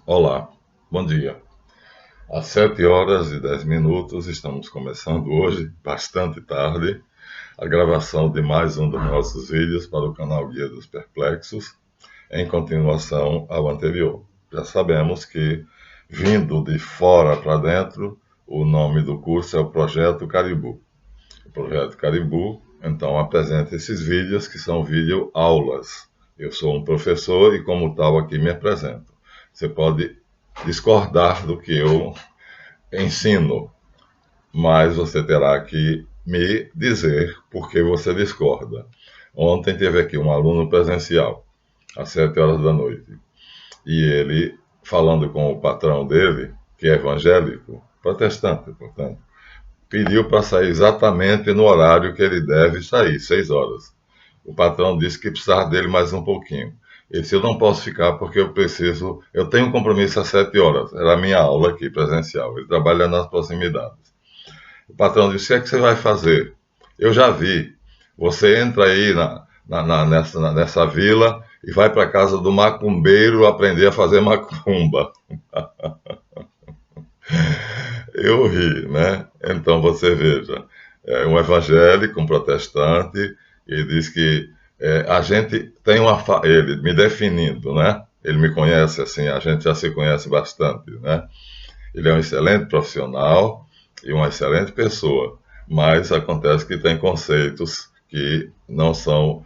Olá, bom dia. Às 7 horas e 10 minutos, estamos começando hoje, bastante tarde, a gravação de mais um dos nossos vídeos para o canal Guia dos Perplexos, em continuação ao anterior. Já sabemos que, vindo de fora para dentro, o nome do curso é o Projeto Caribu. O Projeto Caribu, então, apresenta esses vídeos que são vídeo-aulas. Eu sou um professor e, como tal, aqui me apresento. Você pode discordar do que eu ensino, mas você terá que me dizer por que você discorda. Ontem teve aqui um aluno presencial, às 7 horas da noite, e ele, falando com o patrão dele, que é evangélico, protestante, portanto, pediu para sair exatamente no horário que ele deve sair, 6 horas. O patrão disse que precisava dele mais um pouquinho. Ele disse, eu não posso ficar porque eu tenho um compromisso às 7 horas. Era a minha aula aqui, presencial. Ele trabalha nas proximidades. O patrão disse, o que é que você vai fazer? Eu já vi. Você entra aí nessa vila e vai para a casa do macumbeiro aprender a fazer macumba. Eu ri, né? Então você veja, é um evangélico, um protestante, e diz que a gente tem ele me definindo, né? Ele me conhece assim, a gente já se conhece bastante, né? Ele é um excelente profissional e uma excelente pessoa, mas acontece que tem conceitos que não são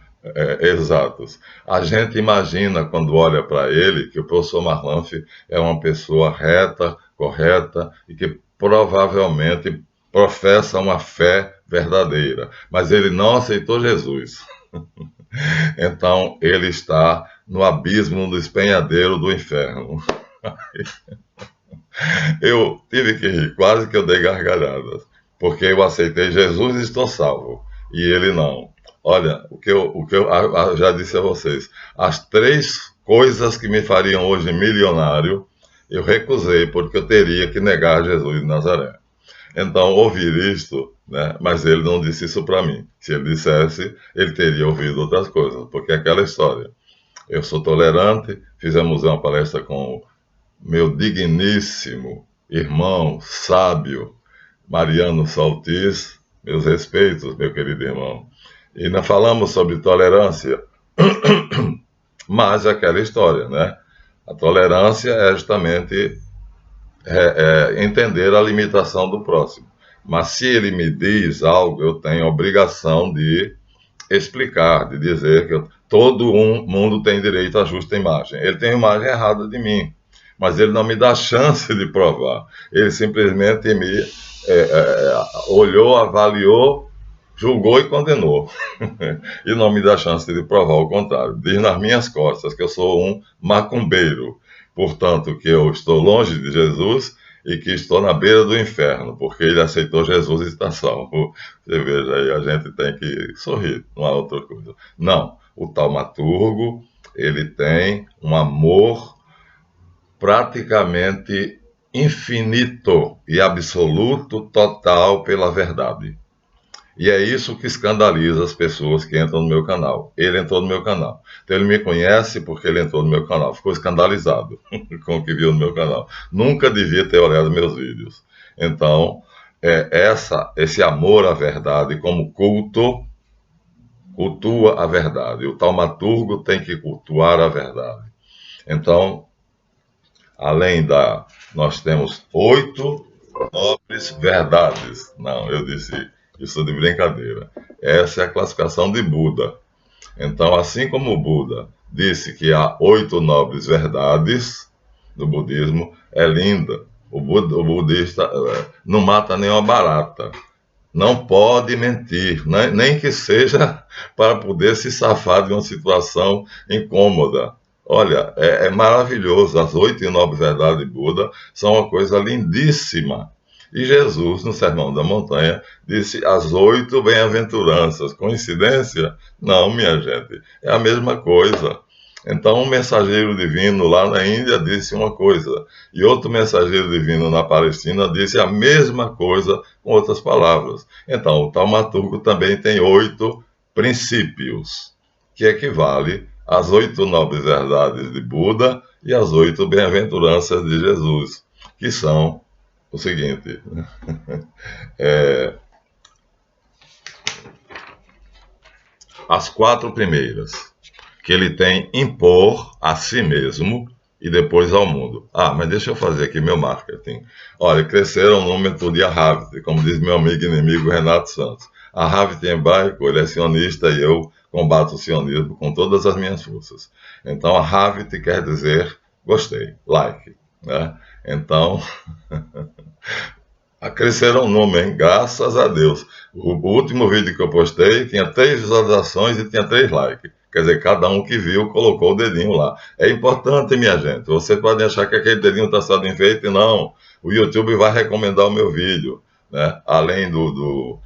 exatos. A gente imagina, quando olha para ele, que o professor Marlanf é uma pessoa reta, correta e que provavelmente professa uma fé verdadeira, mas ele não aceitou Jesus. Então ele está no abismo, no despenhadeiro do inferno. Eu tive que rir, quase que eu dei gargalhadas, porque eu aceitei Jesus e estou salvo, e ele não. Olha, o que eu já disse a vocês, as 3 coisas que me fariam hoje milionário, eu recusei, porque eu teria que negar Jesus de Nazaré. Então, ouvir isto, né? Mas ele não disse isso para mim. Se ele dissesse, ele teria ouvido outras coisas, porque é aquela história. Eu sou tolerante, fizemos uma palestra com meu digníssimo irmão, sábio, Mariano Saltis, meus respeitos, meu querido irmão. E nós falamos sobre tolerância, mas é aquela história, né? A tolerância é justamente entender a limitação do próximo. Mas se ele me diz algo, eu tenho a obrigação de explicar, de dizer que todo mundo tem direito à justa imagem. Ele tem imagem errada de mim, mas ele não me dá chance de provar. Ele simplesmente me olhou, avaliou, julgou e condenou. E não me dá chance de provar o contrário. Diz nas minhas costas que eu sou um macumbeiro, portanto que eu estou longe de Jesus e que estou na beira do inferno, porque ele aceitou Jesus e está salvo. Você veja aí, a gente tem que sorrir, não há outra coisa. Não, o taumaturgo, ele tem um amor praticamente infinito e absoluto, total pela verdade. E é isso que escandaliza as pessoas que entram no meu canal. Ele entrou no meu canal. Então ele me conhece porque ele entrou no meu canal. Ficou escandalizado com o que viu no meu canal. Nunca devia ter olhado meus vídeos. Então, esse amor à verdade como culto, cultua a verdade. O taumaturgo tem que cultuar a verdade. Então, nós temos 8 nobres verdades. Não, eu disse isso de brincadeira. Essa é a classificação de Buda. Então, assim como o Buda disse que há 8 nobres verdades no budismo, é linda. O budista não mata nenhuma barata. Não pode mentir, nem que seja para poder se safar de uma situação incômoda. Olha, é maravilhoso. As 8 nobres verdades de Buda são uma coisa lindíssima. E Jesus, no Sermão da Montanha, disse as 8 bem-aventuranças. Coincidência? Não, minha gente. É a mesma coisa. Então, um mensageiro divino lá na Índia disse uma coisa, e outro mensageiro divino na Palestina disse a mesma coisa com outras palavras. Então, o taumaturgo também tem 8 princípios, que equivale as 8 nobres verdades de Buda e as 8 bem-aventuranças de Jesus, que são o seguinte: as 4 primeiras, que ele tem impor a si mesmo e depois ao mundo. Mas deixa eu fazer aqui meu marketing. Olha, cresceram no método Ahavit, como diz meu amigo e inimigo Renato Santos. Ahavit em hebraico, ele é sionista e eu combato o sionismo com todas as minhas forças. Então, Ahavit quer dizer gostei, like, né? Então, cresceram o nome, hein? Graças a Deus. O último vídeo que eu postei tinha 3 visualizações e tinha 3 likes. Quer dizer, cada um que viu colocou o dedinho lá. É importante, minha gente. Vocês podem achar que aquele dedinho está só de enfeite. Não. O YouTube vai recomendar o meu vídeo, né? Além do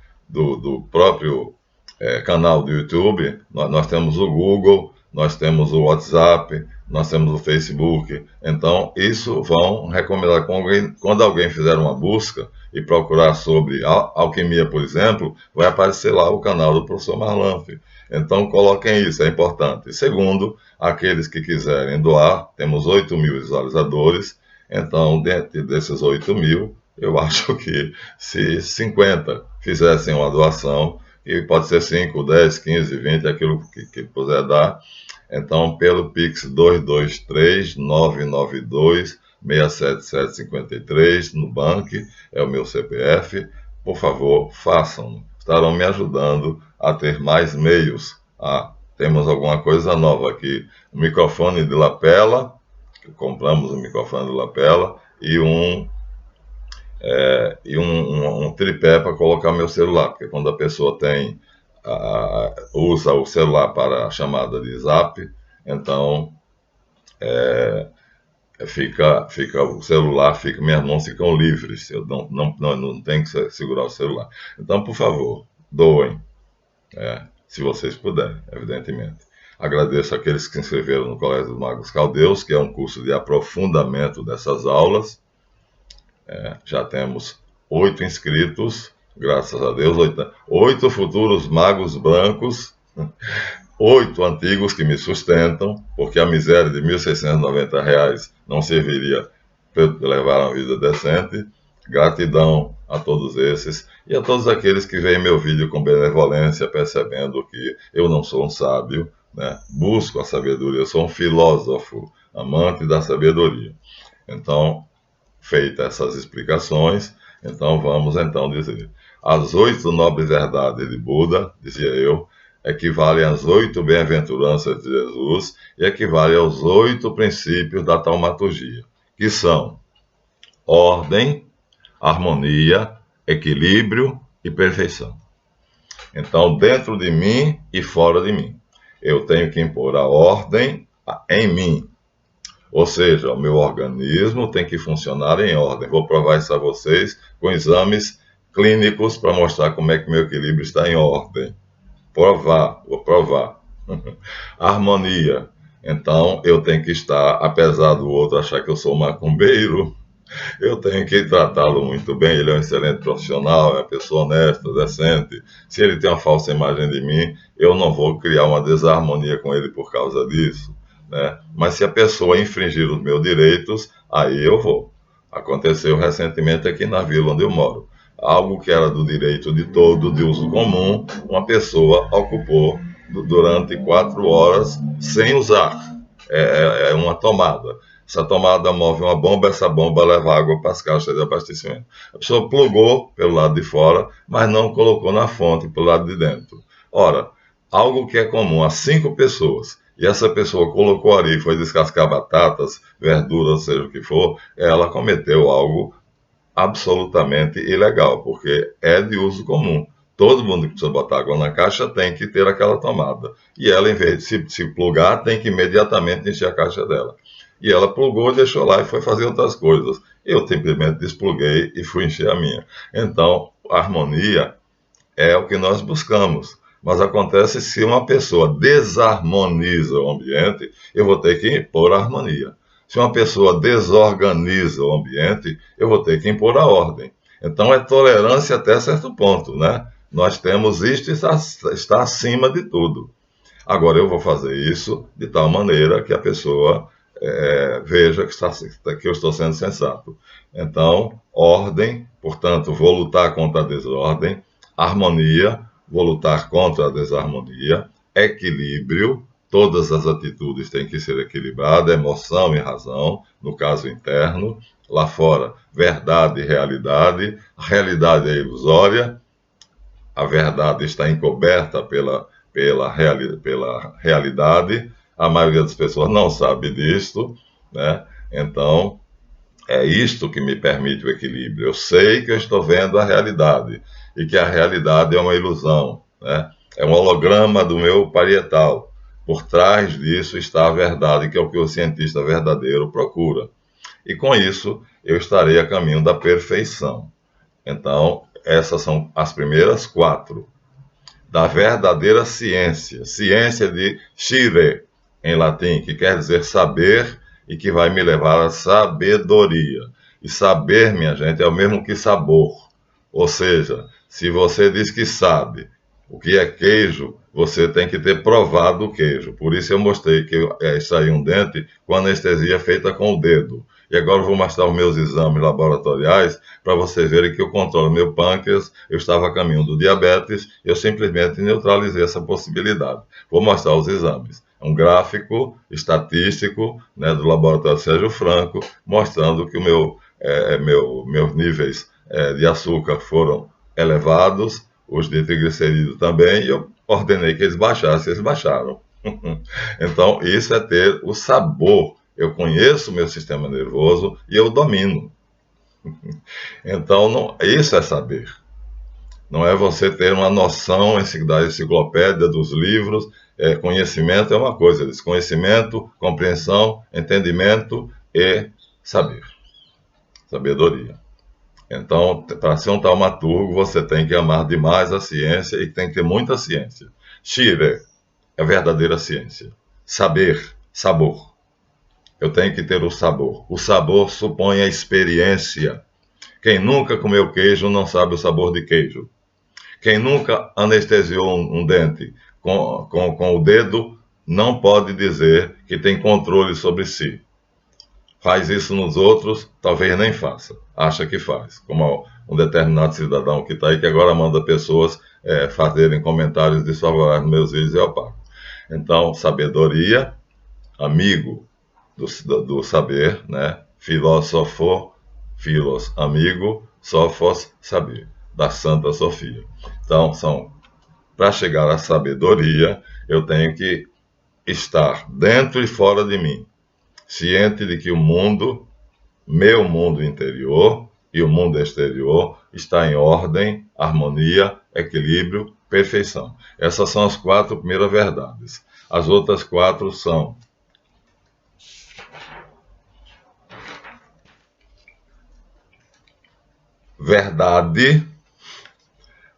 próprio canal do YouTube, nós temos o Google, nós temos o WhatsApp, nós temos o Facebook. Então, isso vão recomendar. Quando alguém fizer uma busca e procurar sobre alquimia, por exemplo, vai aparecer lá o canal do professor Marlanf. Então, coloquem isso, é importante. Segundo, aqueles que quiserem doar, temos 8.000 visualizadores. Então, dentro desses 8.000, eu acho que se 50 fizessem uma doação, e pode ser 5, 10, 15, 20, aquilo que puder dar, então, pelo Pix 223-992-67753, no Bank, é o meu CPF, por favor, façam. Estarão me ajudando a ter mais meios. Temos alguma coisa nova aqui. Um microfone de lapela, compramos um microfone de lapela, e um tripé para colocar meu celular, porque quando a pessoa usa o celular para a chamada de Zap, então o celular, minhas mãos ficam livres, eu não tenho que segurar o celular. Então, por favor, doem, se vocês puderem, evidentemente. Agradeço àqueles que se inscreveram no Colégio dos Magos Caldeus, que é um curso de aprofundamento dessas aulas. Já temos 8 inscritos, graças a Deus, 8 futuros magos brancos, 8 antigos que me sustentam, porque a miséria de R$ 1.690 não serviria para levar uma vida decente. Gratidão a todos esses e a todos aqueles que veem meu vídeo com benevolência, percebendo que eu não sou um sábio, né? Busco a sabedoria, eu sou um filósofo, amante da sabedoria. Então, feitas essas explicações, então vamos dizer: as 8 nobres verdades de Buda, dizia eu, equivalem às 8 bem-aventuranças de Jesus e equivalem aos 8 princípios da taumaturgia, que são ordem, harmonia, equilíbrio e perfeição. Então, dentro de mim e fora de mim, eu tenho que impor a ordem em mim. Ou seja, o meu organismo tem que funcionar em ordem. Vou provar isso a vocês com exames clínicos para mostrar como é que meu equilíbrio está em ordem. Vou provar. Harmonia. Então, eu tenho que estar, apesar do outro achar que eu sou macumbeiro, eu tenho que tratá-lo muito bem. Ele é um excelente profissional, é uma pessoa honesta, decente. Se ele tem uma falsa imagem de mim, eu não vou criar uma desarmonia com ele por causa disso, né? Mas se a pessoa infringir os meus direitos, aí eu vou. Aconteceu recentemente aqui na vila onde eu moro. Algo que era do direito de todo, de uso comum, uma pessoa ocupou durante 4 horas sem usar. É uma tomada. Essa tomada move uma bomba, essa bomba leva água para as caixas de abastecimento. A pessoa plugou pelo lado de fora, mas não colocou na fonte pelo lado de dentro. Ora, algo que é comum a 5 pessoas, e essa pessoa colocou ali, foi descascar batatas, verduras, seja o que for, ela cometeu algo absolutamente ilegal, porque é de uso comum. Todo mundo que precisa botar água na caixa tem que ter aquela tomada. E ela, em vez de se plugar, tem que imediatamente encher a caixa dela. E ela plugou, deixou lá e foi fazer outras coisas. Eu simplesmente despluguei e fui encher a minha. Então, a harmonia é o que nós buscamos. Mas acontece se uma pessoa desarmoniza o ambiente, eu vou ter que impor a harmonia. Se uma pessoa desorganiza o ambiente, eu vou ter que impor a ordem. Então, é tolerância até certo ponto, né? Nós temos isto e está acima de tudo. Agora eu vou fazer isso de tal maneira que a pessoa veja que eu estou sendo sensato. Então, ordem, portanto, vou lutar contra a desordem, harmonia, vou lutar contra a desarmonia, equilíbrio, todas as atitudes têm que ser equilibradas, emoção e razão, no caso interno, lá fora, verdade e realidade, a realidade é ilusória, a verdade está encoberta pela realidade, a maioria das pessoas não sabe disto, né? Então, é isto que me permite o equilíbrio. Eu sei que eu estou vendo a realidade e que a realidade é uma ilusão, né? É um holograma do meu parietal. Por trás disso está a verdade, que é o que o cientista verdadeiro procura. E com isso, eu estarei a caminho da perfeição. Então, essas são as primeiras 4 da verdadeira ciência. Ciência de scire, em latim, que quer dizer saber e que vai me levar à sabedoria. E saber, minha gente, é o mesmo que sabor. Ou seja, se você diz que sabe o que é queijo, você tem que ter provado o queijo. Por isso eu mostrei que extraí um dente com anestesia feita com o dedo. E agora eu vou mostrar os meus exames laboratoriais para vocês verem que eu controlo meu pâncreas, eu estava a caminho do diabetes, eu simplesmente neutralizei essa possibilidade. Vou mostrar os exames. É um gráfico estatístico, né, do laboratório Sérgio Franco, mostrando que meus níveis de açúcar foram elevados, os de triglicerídeos também, e eu ordenei que eles baixassem, eles baixaram. Então, isso é ter o sabor. Eu conheço o meu sistema nervoso e eu domino. Então, isso é saber. Não é você ter uma noção da enciclopédia, dos livros. Conhecimento é uma coisa, desconhecimento, compreensão, entendimento e saber. Sabedoria. Então, para ser um taumaturgo, você tem que amar demais a ciência e tem que ter muita ciência. Shire é a verdadeira ciência. Saber, sabor. Eu tenho que ter o sabor. O sabor supõe a experiência. Quem nunca comeu queijo não sabe o sabor de queijo. Quem nunca anestesiou um dente com o dedo não pode dizer que tem controle sobre si. Faz isso nos outros, talvez nem faça. Acha que faz. Como um determinado cidadão que está aí, que agora manda pessoas fazerem comentários desfavoráveis nos meus vídeos e eu apago. Então, sabedoria, amigo do saber, né? Filósofo, filos, amigo, sofos, saber, da Santa Sofia. Então, para chegar à sabedoria, eu tenho que estar dentro e fora de mim, ciente de que o mundo, meu mundo interior e o mundo exterior, está em ordem, harmonia, equilíbrio, perfeição. Essas são as 4 primeiras verdades. As outras 4 são verdade,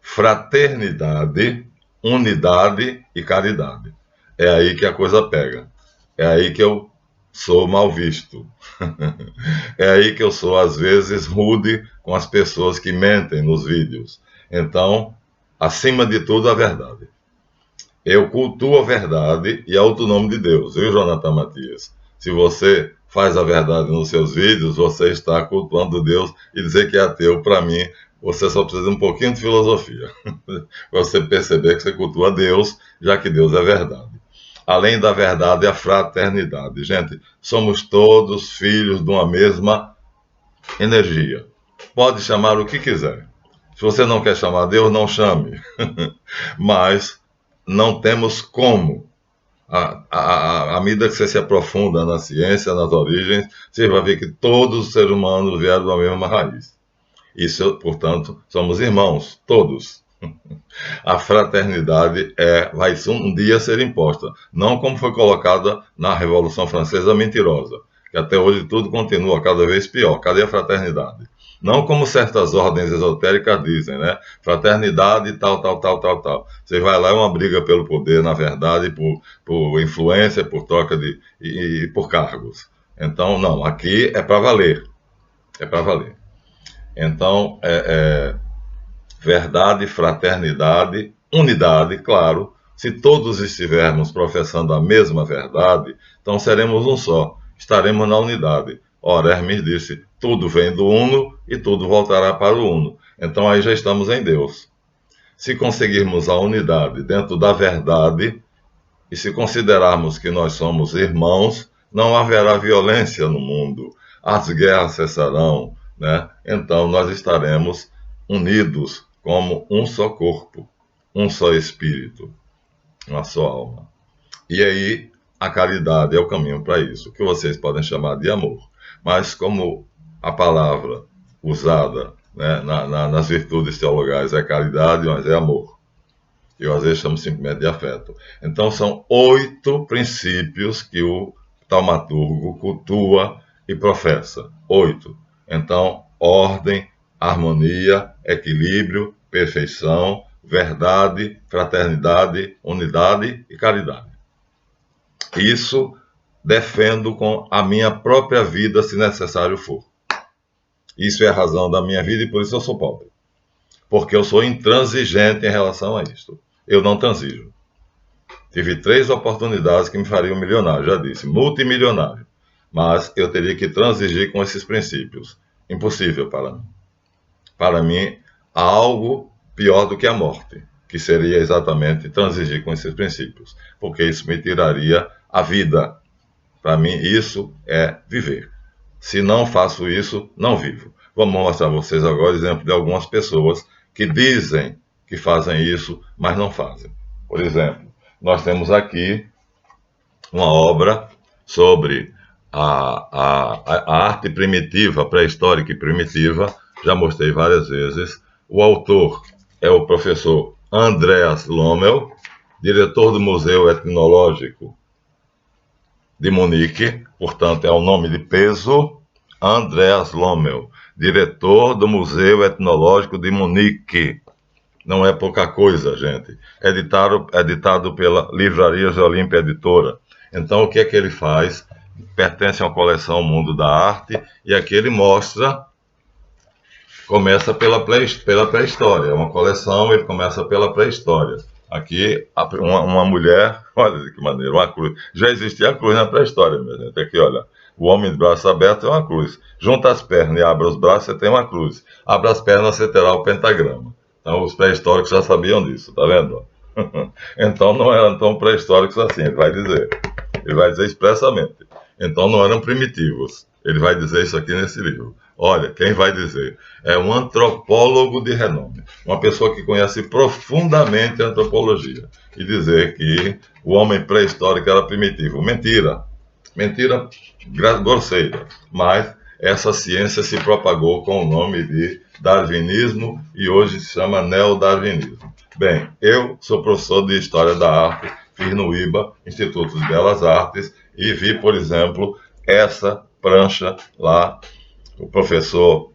fraternidade, unidade e caridade. É aí que a coisa pega. É aí que eu sou mal visto. É aí que eu sou, às vezes, rude com as pessoas que mentem nos vídeos. Então, acima de tudo, a verdade. Eu cultuo a verdade e alto nome de Deus, viu, Jonathan Matias? Se você faz a verdade nos seus vídeos, você está cultuando Deus, e dizer que é ateu, para mim, você só precisa de um pouquinho de filosofia. Para você perceber que você cultua Deus, já que Deus é verdade. Além da verdade, a fraternidade. Gente, somos todos filhos de uma mesma energia. Pode chamar o que quiser. Se você não quer chamar Deus, não chame. Mas não temos como. À medida que você se aprofunda na ciência, nas origens, você vai ver que todos os seres humanos vieram da mesma raiz. Isso, portanto, somos irmãos, todos. A fraternidade vai um dia ser imposta, não como foi colocada na Revolução Francesa mentirosa, que até hoje tudo continua cada vez pior. Cadê a fraternidade? Não como certas ordens esotéricas dizem, né? Fraternidade, tal, tal, tal, tal, tal. Você vai lá, é uma briga pelo poder, na verdade, por influência, por troca e por cargos. Então, não, aqui é para valer. É para valer. Então, verdade, fraternidade, unidade, claro, Se todos estivermos professando a mesma verdade, então seremos um só, estaremos na unidade. Ora, Hermes disse, tudo vem do Uno e tudo voltará para o Uno. Então aí já estamos em Deus. Se conseguirmos a unidade dentro da verdade, e se considerarmos que nós somos irmãos, não haverá violência no mundo, as guerras cessarão, né? Então nós estaremos unidos como um só corpo, um só espírito, uma só alma. E aí a caridade é o caminho para isso, que vocês podem chamar de amor. Mas como a palavra usada, né, nas virtudes teologais é caridade, mas é amor. Eu às vezes chamo simplesmente de afeto. Então são 8 princípios que o taumaturgo cultua e professa. 8. Então, ordem, harmonia, equilíbrio, perfeição, verdade, fraternidade, unidade e caridade. Isso defendo com a minha própria vida, se necessário for. Isso é a razão da minha vida e por isso eu sou pobre. Porque eu sou intransigente em relação a isto. Eu não transijo. Tive 3 oportunidades que me fariam milionário, já disse, multimilionário. Mas eu teria que transigir com esses princípios. Impossível para mim. Para mim, há algo pior do que a morte, que seria exatamente transigir com esses princípios. Porque isso me tiraria a vida. Para mim, isso é viver. Se não faço isso, não vivo. Vamos mostrar a vocês agora exemplo de algumas pessoas que dizem que fazem isso, mas não fazem. Por exemplo, nós temos aqui uma obra sobre a arte primitiva, pré-histórica e primitiva, já mostrei várias vezes. O autor é o professor Andreas Lommel, diretor do Museu Etnológico de Munique, portanto é o nome de peso, Andreas Lommel, diretor do Museu Etnológico de Munique. Não é pouca coisa, gente. Editado pela Livrarias Olímpia Editora. Então, o que é que ele faz? Pertence a uma coleção Mundo da Arte, e aqui ele mostra, começa pela pré-história. É uma coleção, ele começa pela pré-história. Aqui, uma mulher, olha que maneiro, uma cruz. Já existia a cruz na pré-história, minha gente. Aqui, olha, o homem de braço aberto é uma cruz. Junta as pernas e abre os braços, você tem uma cruz. Abre as pernas, você terá o pentagrama. Então, os pré-históricos já sabiam disso, tá vendo? Então, não eram tão pré-históricos assim, ele vai dizer. Ele vai dizer expressamente. Então, não eram primitivos. Ele vai dizer isso aqui nesse livro. Olha, quem vai dizer? É um antropólogo de renome. Uma pessoa que conhece profundamente a antropologia. E dizer que o homem pré-histórico era primitivo. Mentira. Mentira grosseira. Mas essa ciência se propagou com o nome de darwinismo e hoje se chama neodarwinismo. Bem, eu sou professor de História da Arte, fiz no IBA, Instituto de Belas Artes, e vi, por exemplo, essa prancha lá, o professor,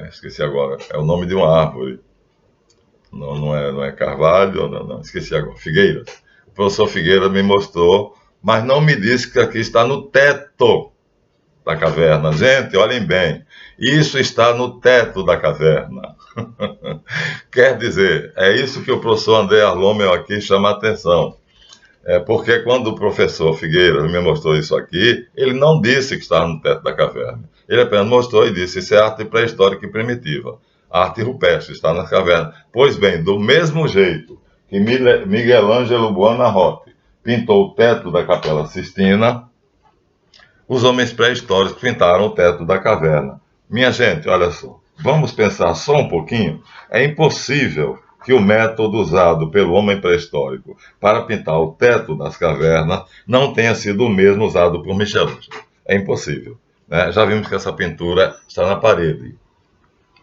esqueci agora, é o nome de uma árvore, não é Carvalho, não, esqueci agora, Figueiras. O professor Figueiras me mostrou, mas não me disse que aqui está no teto da caverna. Gente, olhem bem, isso está no teto da caverna. Quer dizer, é isso que o professor André Lommel aqui chama a atenção. Porque quando o professor Figueiras me mostrou isso aqui, ele não disse que estava no teto da caverna. Ele apenas mostrou e disse, isso é arte pré-histórica e primitiva. A arte rupestre está na caverna. Pois bem, do mesmo jeito que Miguel Ângelo Buonarroti pintou o teto da Capela Sistina, os homens pré-históricos pintaram o teto da caverna. Minha gente, olha só, vamos pensar só um pouquinho. É impossível que o método usado pelo homem pré-histórico para pintar o teto das cavernas não tenha sido o mesmo usado por Michelangelo. É impossível, né? Já vimos que essa pintura está na parede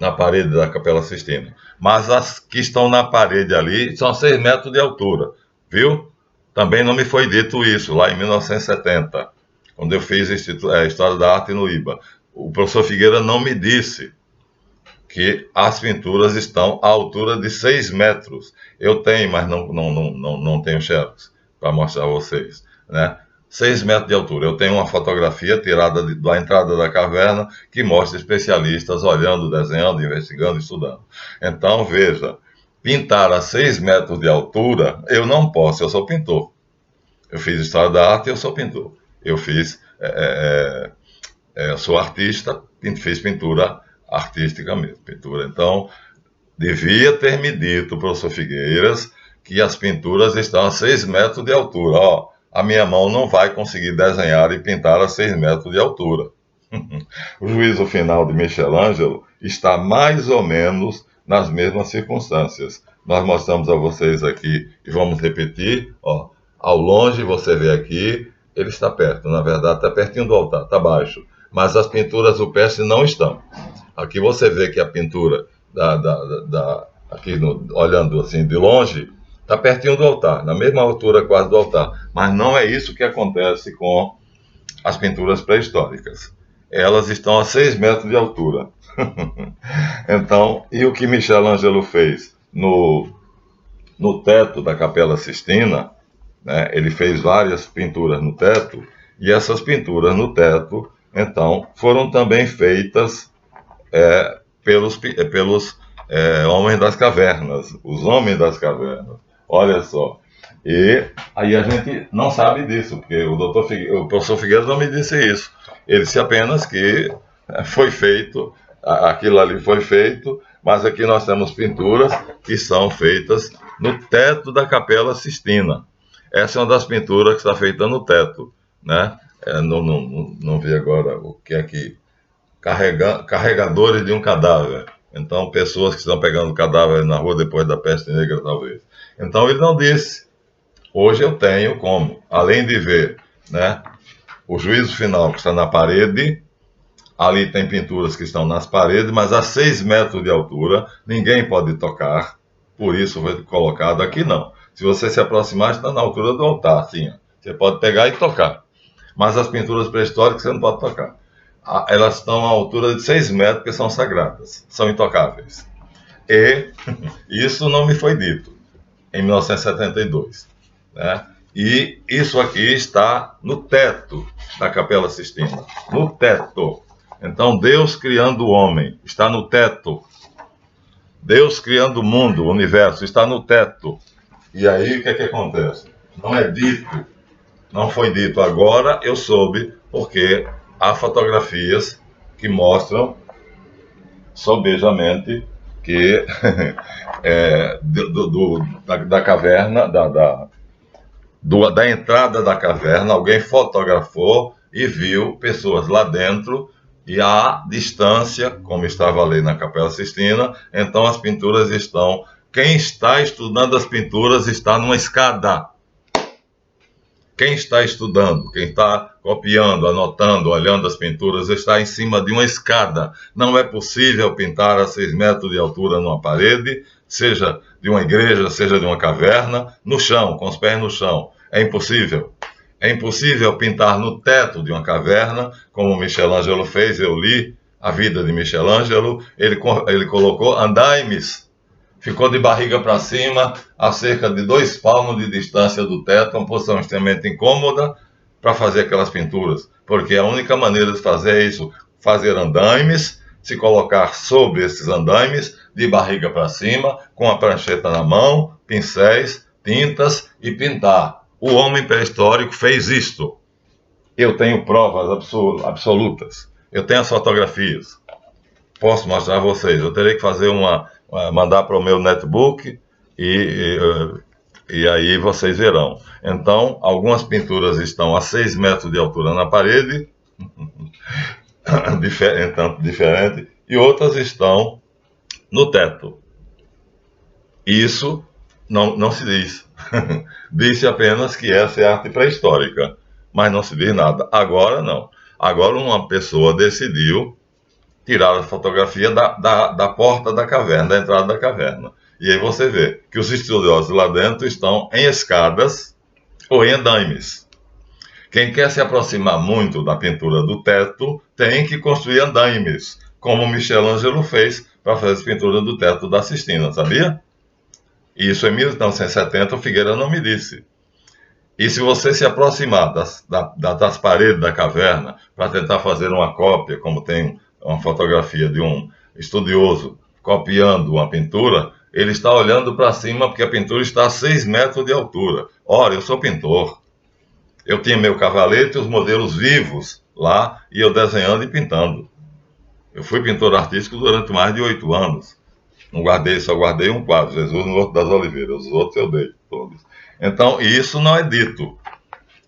da Capela Sistina. Mas as que estão na parede ali são 6 metros de altura, viu? Também não me foi dito isso lá em 1970. Quando eu fiz a História da Arte no IBA. O professor Figueira não me disse que as pinturas estão à altura de 6 metros. Eu tenho, mas não tenho xerox para mostrar a vocês, né? 6 metros de altura. Eu tenho uma fotografia tirada da entrada da caverna que mostra especialistas olhando, desenhando, investigando, estudando. Então, veja, pintar a 6 metros de altura, eu não posso, eu sou pintor. Eu fiz História da Arte e eu sou pintor. Eu fiz, eu sou artista, fiz pintura artística mesmo, pintura. Então, devia ter me dito, professor Figueiras, que as pinturas estão a 6 metros de altura. Ó, a minha mão não vai conseguir desenhar e pintar a 6 metros de altura. O juízo final de Michelangelo está mais ou menos nas mesmas circunstâncias. Nós mostramos a vocês aqui e vamos repetir, ó, ao longe você vê aqui, ele está perto, na verdade está pertinho do altar, está baixo, mas as pinturas rupestres não estão. Aqui você vê que a pintura, aqui olhando assim de longe, está pertinho do altar, na mesma altura quase do altar, mas não é isso que acontece com as pinturas pré-históricas. Elas estão a 6 metros de altura. Então, e o que Michelangelo fez no teto da Capela Sistina, né, ele fez várias pinturas no teto, e essas pinturas no teto, então, foram também feitas pelos homens das cavernas, os homens das cavernas. Olha só. E aí a gente não sabe disso, porque o professor Figueiredo não me disse isso. Ele disse apenas que foi feito, aquilo ali foi feito, mas aqui nós temos pinturas que são feitas no teto da Capela Sistina. Essa é uma das pinturas que está feita no teto, né? Não vi agora o que é aqui. Carregadores de um cadáver. Então, pessoas que estão pegando cadáveres na rua depois da peste negra, talvez. Então, ele não disse. Hoje eu tenho como, além de ver, né, o juízo final que está na parede, ali tem pinturas que estão nas paredes, mas a 6 metros de altura, ninguém pode tocar, por isso foi colocado aqui não. Se você se aproximar, está na altura do altar, assim, ó. Você pode pegar e tocar. Mas as pinturas pré-históricas você não pode tocar. Elas estão à altura de 6 metros, porque são sagradas, são intocáveis. E isso não me foi dito em 1972. Né? E isso aqui está no teto da Capela Sistina. No teto. Então, Deus criando o homem está no teto. Deus criando o mundo, o universo, está no teto. E aí, o que é que acontece? Não é dito, não foi dito agora, eu soube, porque há fotografias que mostram sobejamente que da caverna, da entrada da caverna, alguém fotografou e viu pessoas lá dentro e à distância, como estava ali na Capela Sistina, então as pinturas estão... Quem está estudando as pinturas está numa escada. Quem está estudando, quem está copiando, anotando, olhando as pinturas, está em cima de uma escada. Não é possível pintar a 6 metros de altura numa parede, seja de uma igreja, seja de uma caverna, no chão, com os pés no chão. É impossível. É impossível pintar no teto de uma caverna, como Michelangelo fez. Eu li a vida de Michelangelo, ele colocou andaimes. Ficou de barriga para cima, a cerca de 2 palmos de distância do teto, uma posição extremamente incômoda para fazer aquelas pinturas. Porque a única maneira de fazer isso, fazer andaimes, se colocar sobre esses andaimes, de barriga para cima, com a prancheta na mão, pincéis, tintas e pintar. O homem pré-histórico fez isto. Eu tenho provas absolutas. Eu tenho as fotografias. Posso mostrar a vocês. Eu terei que fazer mandar para o meu netbook e aí vocês verão. Então, algumas pinturas estão a 6 metros de altura na parede, diferente, e outras estão no teto. Isso não se diz. Diz-se apenas que essa é arte pré-histórica, mas não se diz nada. Agora não. Agora uma pessoa decidiu tirar a fotografia da porta da caverna, da entrada da caverna. E aí você vê que os estudiosos lá dentro estão em escadas ou em andaimes. Quem quer se aproximar muito da pintura do teto tem que construir andaimes, como Michelangelo fez para fazer a pintura do teto da Sistina, sabia? Isso em 1970 o Figueira não me disse. E se você se aproximar das paredes da caverna para tentar fazer uma cópia, como tem uma fotografia de um estudioso copiando uma pintura, Ele está olhando para cima porque a pintura está a 6 metros de altura. Ora, eu sou pintor. Eu tinha meu cavalete e os modelos vivos lá, e eu desenhando e pintando. Eu fui pintor artístico durante mais de 8 anos. Não guardei, só guardei um quadro, Jesus no Horto das Oliveiras. Os outros eu dei, todos. Então, isso não é dito.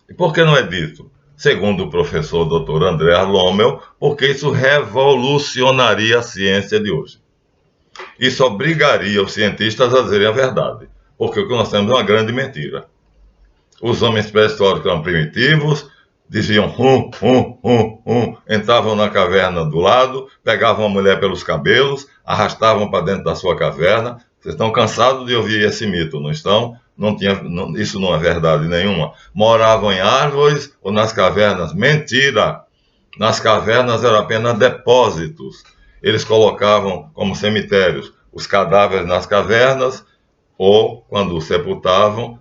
E por que não é dito? Segundo o professor Dr. André Arlomel, porque isso revolucionaria a ciência de hoje. Isso obrigaria os cientistas a dizerem a verdade, porque o que nós temos é uma grande mentira. Os homens pré-históricos eram primitivos, diziam entravam na caverna do lado, pegavam a mulher pelos cabelos, arrastavam para dentro da sua caverna. Vocês estão cansados de ouvir esse mito, não estão? Isso não é verdade nenhuma. Moravam em árvores ou nas cavernas? Mentira! Nas cavernas eram apenas depósitos. Eles colocavam como cemitérios os cadáveres nas cavernas, ou, quando os sepultavam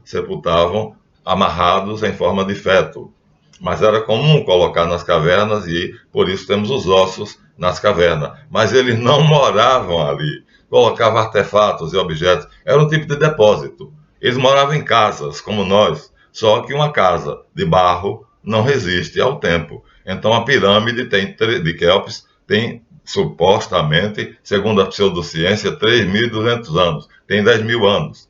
amarrados em forma de feto. Mas era comum colocar nas cavernas e por isso temos os ossos nas cavernas. Mas eles não moravam ali. Colocavam artefatos e objetos. Era um tipo de depósito. Eles moravam em casas, como nós. Só que uma casa de barro não resiste ao tempo. Então a pirâmide de Quéops tem, supostamente, segundo a pseudociência, 3.200 anos. Tem 10.000 anos,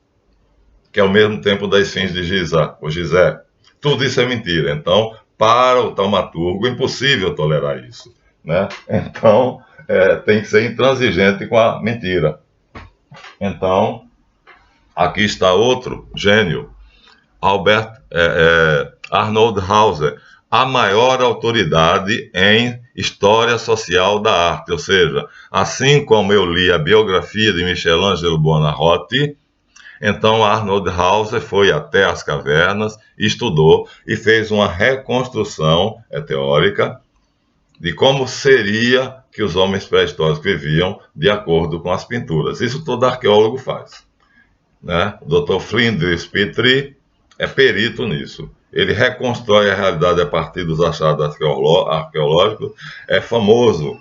que é o mesmo tempo das Esfinge de Gizé. Tudo isso é mentira. Então, para o taumaturgo, é impossível tolerar isso, né? Então, tem que ser intransigente com a mentira. Então, aqui está outro gênio, Arnold Hauser, a maior autoridade em história social da arte. Ou seja, assim como eu li a biografia de Michelangelo Buonarroti, então Arnold Hauser foi até as cavernas, estudou e fez uma reconstrução teórica de como seria que os homens pré-históricos viviam de acordo com as pinturas. Isso todo arqueólogo faz, né? O Dr. Flinders Petrie é perito nisso. Ele reconstrói a realidade a partir dos achados arqueológicos. É famoso.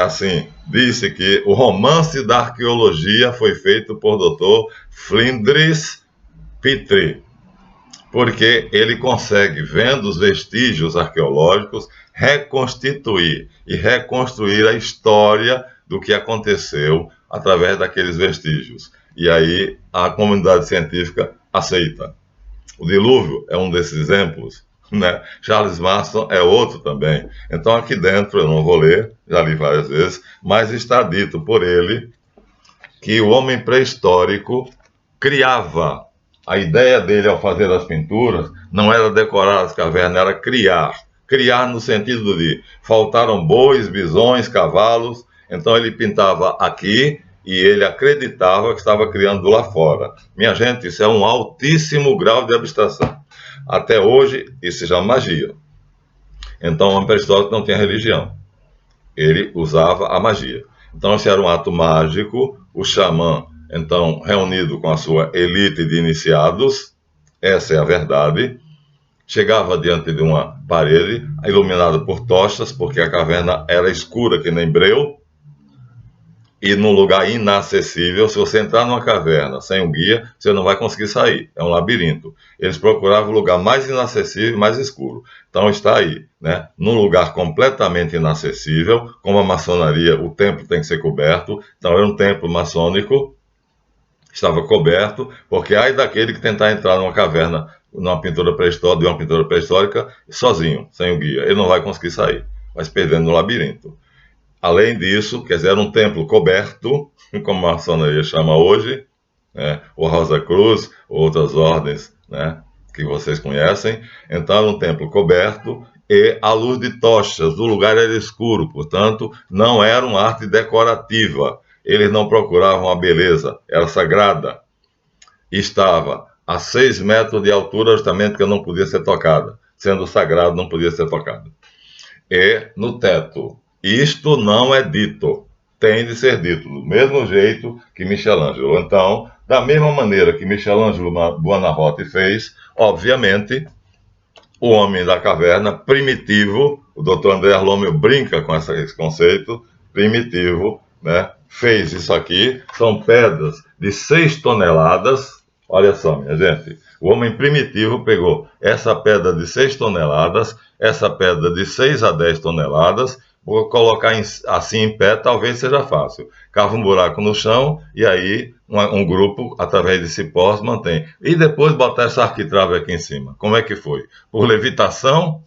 Assim, disse que o romance da arqueologia foi feito por Dr. Flinders Petrie, porque ele consegue, vendo os vestígios arqueológicos, reconstituir e reconstruir a história do que aconteceu através daqueles vestígios. E aí a comunidade científica aceita. O dilúvio é um desses exemplos, né? Charles Mason é outro também. Então aqui dentro, eu não vou ler, já li várias vezes, mas está dito por ele que o homem pré-histórico criava. A ideia dele ao fazer as pinturas não era decorar as cavernas, era criar. Criar no sentido de faltaram bois, bisões, cavalos, então ele pintava aqui e ele acreditava que estava criando lá fora. Minha gente, isso é um altíssimo grau de abstração. Até hoje, isso se chama magia. Então, o homem pré-histórico não tinha religião. Ele usava a magia. Então, esse era um ato mágico. O xamã, então, reunido com a sua elite de iniciados, essa é a verdade, chegava diante de uma parede, iluminada por tochas, porque a caverna era escura que nem breu, e num lugar inacessível. Se você entrar numa caverna sem um guia, você não vai conseguir sair. É um labirinto. Eles procuravam o lugar mais inacessível, mais escuro. Então está aí, né? Num lugar completamente inacessível, como a maçonaria, o templo tem que ser coberto. Então era um templo maçônico, estava coberto, porque ai daquele que tentar entrar numa caverna, numa pintura pré-histórica, de uma pintura pré-histórica, sozinho, sem o guia. Ele não vai conseguir sair, vai se perdendo no labirinto. Além disso, quer dizer, era um templo coberto, como a maçonaria chama hoje, né? O Rosa Cruz, outras ordens, né? Que vocês conhecem. Então, era um templo coberto e a luz de tochas. O lugar era escuro, portanto, não era uma arte decorativa. Eles não procuravam a beleza, era sagrada. Estava a 6 metros de altura, justamente porque não podia ser tocada. Sendo sagrado, não podia ser tocado. E no teto. Isto não é dito, tem de ser dito, do mesmo jeito que Michelangelo. Então, da mesma maneira que Michelangelo Buonarroti fez, obviamente, o homem da caverna, primitivo, o Dr. André Arlomel brinca com esse conceito, primitivo, né, fez isso aqui, são pedras de 6 toneladas. Olha só, minha gente, o homem primitivo pegou essa pedra de 6 toneladas, essa pedra de 6 a 10 toneladas, vou colocar assim em pé, talvez seja fácil. Cava um buraco no chão e aí um grupo, através de cipós, mantém. E depois botar essa arquitrave aqui em cima. Como é que foi? Por levitação?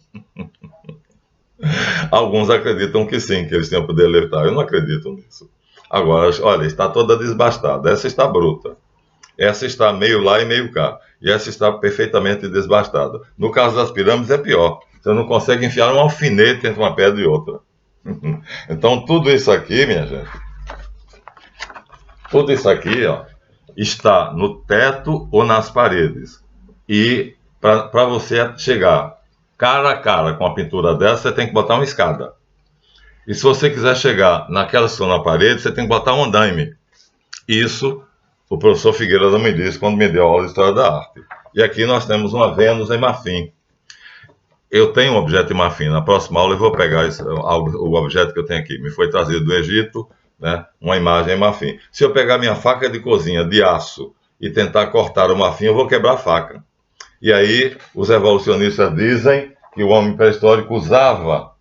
Alguns acreditam que sim, que eles têm o poder de levitar. Eu não acredito nisso. Agora, olha, está toda desbastada. Essa está bruta. Essa está meio lá e meio cá. E essa está perfeitamente desbastada. No caso das pirâmides é pior. Você não consegue enfiar um alfinete entre uma pedra e outra. Então, tudo isso aqui, minha gente, tudo isso aqui, ó, está no teto ou nas paredes. E para você chegar cara a cara com a pintura dessa, você tem que botar uma escada. E se você quiser chegar naquela que estão na parede, você tem que botar um andaime. Isso o professor Figueiredo me disse quando me deu a aula de História da Arte. E aqui nós temos uma Vênus em marfim. Eu tenho um objeto em marfim. Na próxima aula eu vou pegar o objeto que eu tenho aqui. Me foi trazido do Egito, né, uma imagem em marfim. Se eu pegar minha faca de cozinha de aço e tentar cortar o marfim, eu vou quebrar a faca. E aí os evolucionistas dizem que o homem pré-histórico usava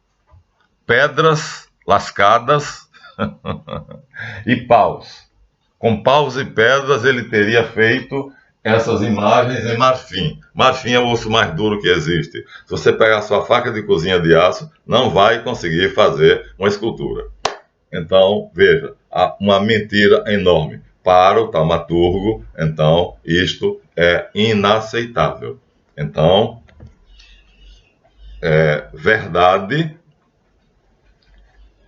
pedras lascadas e paus. Com paus e pedras ele teria feito essas imagens em marfim. Marfim é o osso mais duro que existe. Se você pegar sua faca de cozinha de aço, não vai conseguir fazer uma escultura. Então, veja, uma mentira enorme. Para o taumaturgo, então, isto é inaceitável. Então, verdade,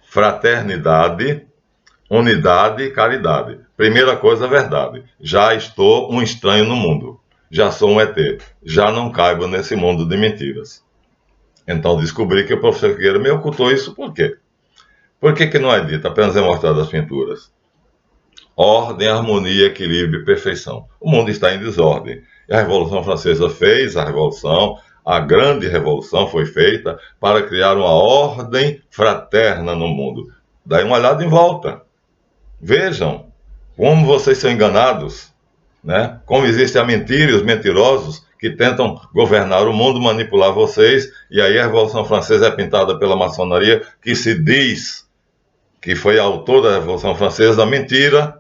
fraternidade, unidade e caridade. Primeira coisa, verdade. Já estou um estranho no mundo. Já sou um ET. Já não caibo nesse mundo de mentiras. Então descobri que o professor Figueiredo me ocultou isso por quê? Por que não é dito? Apenas é mostrado as pinturas. Ordem, harmonia, equilíbrio e perfeição. O mundo está em desordem. E a Revolução Francesa fez a revolução, a grande revolução foi feita para criar uma ordem fraterna no mundo. Daí uma olhada em volta. Vejam como vocês são enganados, né? Como existe a mentira e os mentirosos que tentam governar o mundo, manipular vocês, e aí a Revolução Francesa é pintada pela maçonaria, que se diz que foi autor da Revolução Francesa, da mentira.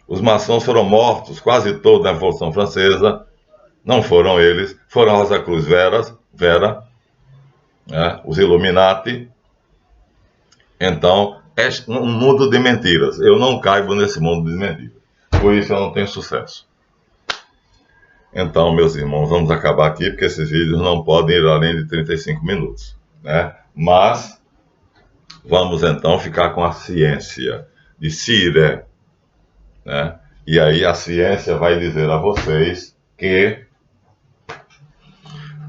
Os maçons foram mortos, quase todos na Revolução Francesa. Não foram eles, foram Rosa Cruz Vera, né? Os Illuminati. Então, é um mundo de mentiras. Eu não caibo nesse mundo de mentiras. Por isso eu não tenho sucesso. Então, meus irmãos, vamos acabar aqui, porque esses vídeos não podem ir além de 35 minutos, né? Mas, vamos então ficar com a ciência de Siré, né? E aí a ciência vai dizer a vocês que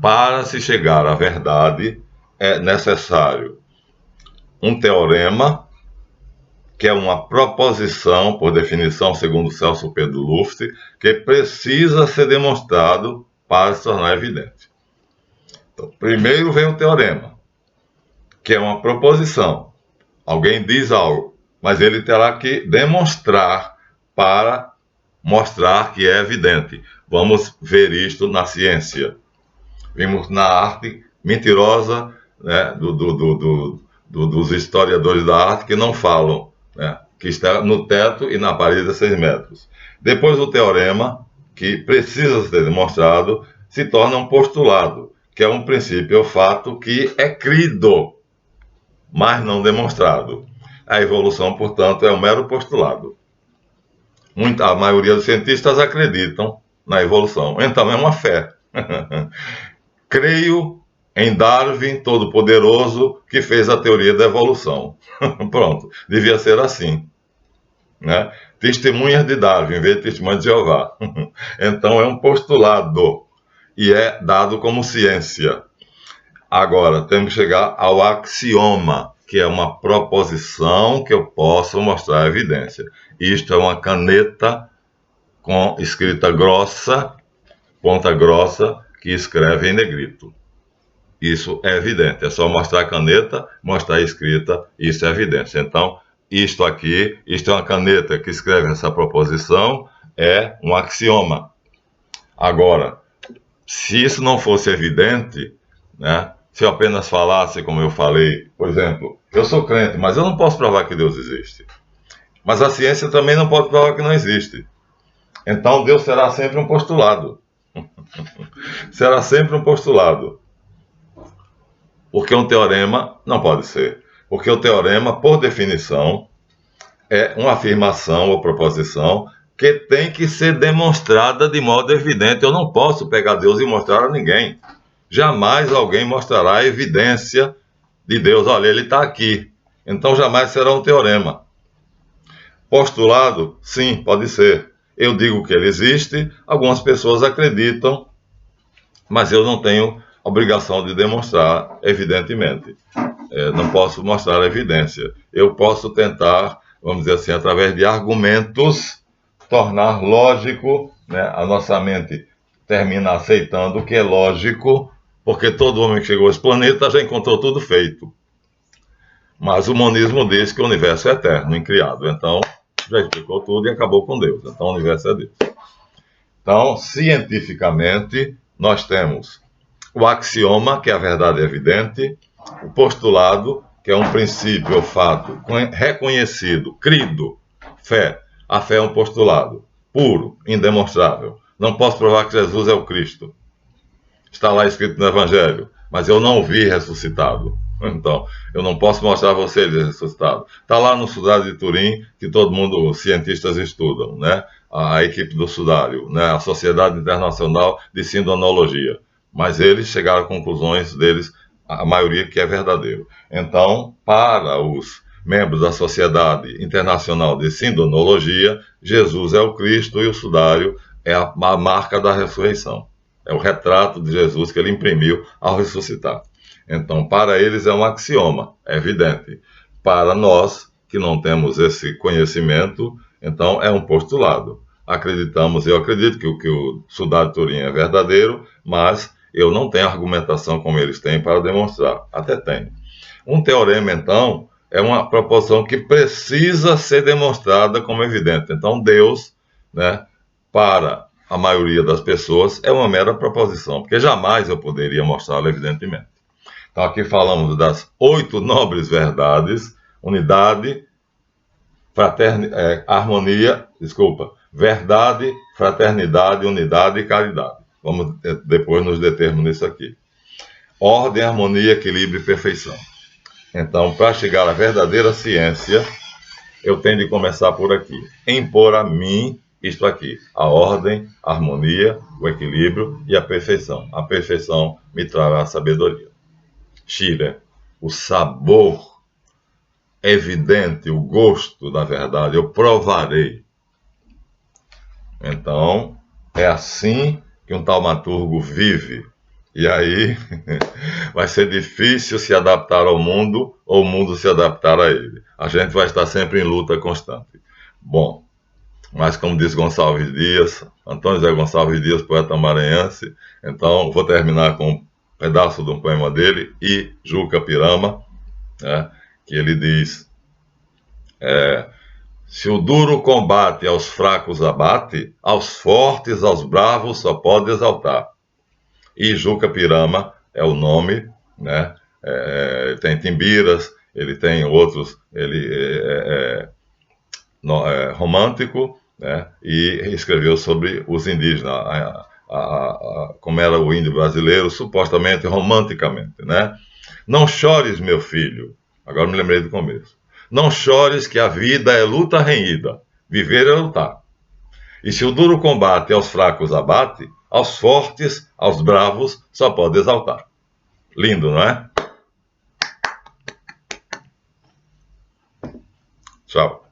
para se chegar à verdade é necessário um teorema, que é uma proposição, por definição, segundo Celso Pedro Luft, que precisa ser demonstrado para se tornar evidente. Então, primeiro vem o teorema, que é uma proposição. Alguém diz algo, mas ele terá que demonstrar para mostrar que é evidente. Vamos ver isto na ciência. Vimos na arte mentirosa, né, dos historiadores da arte que não falam, né, que está no teto e na parede a 6 metros. Depois o teorema, que precisa ser demonstrado, se torna um postulado, que é um princípio ou fato que é crido, mas não demonstrado. A evolução, portanto, é um mero postulado. A maioria dos cientistas acreditam na evolução, então é uma fé. Creio em Darwin, todo-poderoso, que fez a teoria da evolução. Pronto, devia ser assim, né? Testemunhas de Darwin, em vez de testemunhas de Jeová. Então é um postulado e é dado como ciência. Agora, temos que chegar ao axioma, que é uma proposição que eu posso mostrar a evidência. Isto é uma caneta com escrita grossa, ponta grossa, que escreve em negrito. Isso é evidente. É só mostrar a caneta, mostrar a escrita, isso é evidência. Então, isto aqui, isto é uma caneta que escreve essa proposição, é um axioma. Agora, se isso não fosse evidente, né, se eu apenas falasse como eu falei, por exemplo, eu sou crente, mas eu não posso provar que Deus existe. Mas a ciência também não pode provar que não existe. Então Deus será sempre um postulado. Será sempre um postulado. Porque um teorema não pode ser. Porque o teorema, por definição, é uma afirmação ou proposição que tem que ser demonstrada de modo evidente. Eu não posso pegar Deus e mostrar a ninguém. Jamais alguém mostrará a evidência de Deus. Olha, ele está aqui. Então jamais será um teorema. Postulado? Sim, pode ser. Eu digo que ele existe, algumas pessoas acreditam, mas eu não tenho obrigação de demonstrar, evidentemente. Não posso mostrar a evidência. Eu posso tentar, vamos dizer assim, através de argumentos, tornar lógico, né? A nossa mente termina aceitando o que é lógico, porque todo homem que chegou a esse planeta já encontrou tudo feito. Mas o monismo diz que o universo é eterno, incriado. Então, já explicou tudo e acabou com Deus. Então, o universo é Deus. Então, cientificamente, nós temos o axioma, que é a verdade evidente, o postulado, que é um princípio ou fato reconhecido, crido, fé. A fé é um postulado puro, indemonstrável. Não posso provar que Jesus é o Cristo. Está lá escrito no Evangelho, mas eu não o vi ressuscitado. Então, eu não posso mostrar a você ele ressuscitado. Está lá no Sudário de Turim, que todo mundo, os cientistas estudam, né? A equipe do Sudário, né? A Sociedade Internacional de Sindonologia. Mas eles chegaram a conclusões deles, a maioria que é verdadeiro. Então, para os membros da Sociedade Internacional de Sindonologia, Jesus é o Cristo e o Sudário é a marca da ressurreição. É o retrato de Jesus que ele imprimiu ao ressuscitar. Então, para eles é um axioma, é evidente. Para nós, que não temos esse conhecimento, então é um postulado. Acreditamos, eu acredito que o Sudário de Turim é verdadeiro, mas eu não tenho argumentação como eles têm para demonstrar. Até tenho. Um teorema, então, é uma proposição que precisa ser demonstrada como evidente. Então, Deus, né, para a maioria das pessoas, é uma mera proposição, porque jamais eu poderia mostrá-la evidentemente. Então, aqui falamos das 8 nobres verdades: unidade, verdade, fraternidade, unidade e caridade. Vamos depois nos determos nisso aqui. Ordem, harmonia, equilíbrio e perfeição. Então, para chegar à verdadeira ciência, eu tenho de começar por aqui. Impor a mim isto aqui: a ordem, a harmonia, o equilíbrio e a perfeição. A perfeição me trará a sabedoria. Schiller, o sabor evidente, o gosto da verdade, eu provarei. Então, é assim que um taumaturgo vive. E aí, vai ser difícil se adaptar ao mundo ou o mundo se adaptar a ele. A gente vai estar sempre em luta constante. Bom, mas como diz Gonçalves Dias, Antônio José Gonçalves Dias, poeta maranhense, então vou terminar com um pedaço de um poema dele, e Juca Pirama, né, que ele diz: se o duro combate aos fracos abate, aos fortes, aos bravos só pode exaltar. E Juca Pirama é o nome, né? Tem Timbiras, ele tem outros, ele é romântico, né? E escreveu sobre os indígenas, como era o índio brasileiro, supostamente romanticamente, né? Não chores, meu filho, agora me lembrei do começo. Não chores, que a vida é luta renhida, viver é lutar. E se o duro combate aos fracos abate, aos fortes, aos bravos, só pode exaltar. Lindo, não é? Tchau.